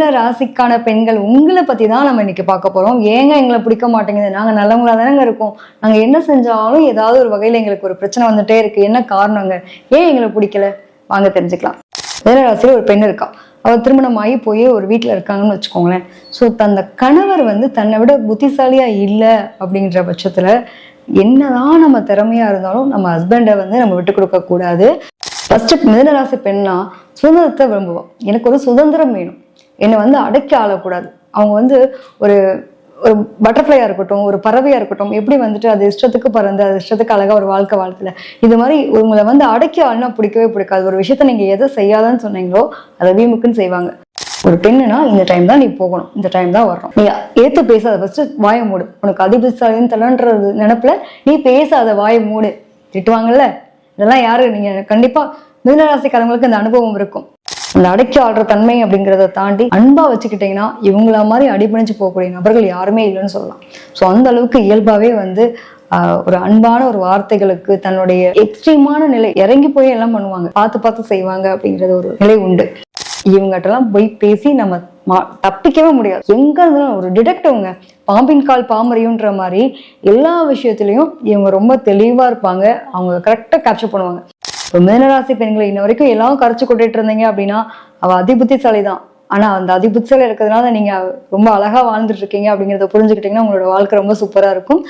மிதுன ராசிக்கான பெண்கள் உங்களை பத்தி தான் நம்ம இன்னைக்கு பார்க்க போறோம். ஏங்க எங்களை பிடிக்க மாட்டேங்குது? நாங்க நல்லவங்களா தானங்க இருக்கோம். நாங்க என்ன செஞ்சாலும் ஏதாவது ஒரு வகையில எங்களுக்கு ஒரு பிரச்சனை வந்துட்டே இருக்கு. என்ன காரணங்க? ஏன் எங்களை பிடிக்கல? வாங்க தெரிஞ்சுக்கலாம். மிதுன ராசியில ஒரு பெண் இருக்கா. அவர் திருமணமாகி போய் ஒரு வீட்டுல இருக்காங்கன்னு வச்சுக்கோங்களேன். ஸோ தந்த கணவர் தன்னை விட புத்திசாலியா இல்லை அப்படின்ற பட்சத்துல என்னதான் நம்ம திறமையா இருந்தாலும் நம்ம ஹஸ்பண்டை நம்ம விட்டு கொடுக்க கூடாது. ஃபர்ஸ்ட் மிதுனராசி பெண்ணா சுதந்திரத்தை விரும்புவோம். எனக்கு ஒரு சுதந்திரம் வேணும், என்னை அடக்கி ஆளக்கூடாது. அவங்க ஒரு ஒரு பட்டர்ஃப்ளையா இருக்கட்டும், ஒரு பறவையா இருக்கட்டும், எப்படி அது இஷ்டத்துக்கு பறந்து அது இஷ்டத்துக்கு அழகா ஒரு வாழ்க்கை வாழ்த்துல இது மாதிரி உங்களை அடக்கி ஆளுனா பிடிக்கவே பிடிக்காது. ஒரு விஷயத்த நீங்க எதை செய்யாதான்னு சொன்னீங்களோ அதை வீமுக்குன்னு செய்வாங்க. ஒரு பெண்ணுனா இந்த டைம் தான் நீ போகணும், இந்த டைம் தான் வரணும், நீ ஏத்து பேசாத, ஃபர்ஸ்ட் வாயை மூடு. உனக்கு அதிபதிசாலின்னு தலன்றது நினைப்புல நீ பேசாத, வாயை மூடு. திட்டுவாங்கல்ல, இதெல்லாம் யாரு? நீங்க கண்டிப்பா மிதுனராசிக்காரங்களுக்கு இந்த அனுபவம் இருக்கும். அந்த அடக்கி ஆடுற தன்மை அப்படிங்கிறத தாண்டி அன்பா வச்சுக்கிட்டீங்கன்னா இவங்கள மாதிரி அடிபணிச்சு போகக்கூடிய நபர்கள் யாருமே இல்லைன்னு சொல்லலாம். ஸோ அந்த அளவுக்கு இயல்பாவே ஒரு அன்பான ஒரு வார்த்தைகளுக்கு தன்னுடைய எக்ஸ்ட்ரீமான நிலை இறங்கி போய் எல்லாம் பண்ணுவாங்க, பார்த்து பார்த்து செய்வாங்க அப்படிங்கிறது ஒரு நிலை உண்டு. இவங்ககிட்டலாம் போய் பேசி நம்ம தப்பிக்கவே முடியாது. எங்க இருந்தாலும் ஒரு டிடெக்டிவ்ங்க, பாம்பின் கால் பாம்பறியுன்ற மாதிரி எல்லா விஷயத்திலையும் இவங்க ரொம்ப தெளிவா இருப்பாங்க. அவங்க கரெக்டா கேப்சர் பண்ணுவாங்க. இப்போ மிதுனராசி பெண்களை இன்ன வரைக்கும் எல்லாம் கரைச்சு கொட்டிட்டு இருந்தீங்க அப்படின்னா அவ அதிபுத்திசாலி தான். ஆனா அந்த அதிபுத்திசாலி இருக்கிறதுனால நீங்க ரொம்ப அழகா வாழ்ந்துட்டு இருக்கீங்க அப்படிங்கிறத புரிஞ்சுக்கிட்டீங்கன்னா உங்களோட வாழ்க்கை ரொம்ப சூப்பரா இருக்கும்.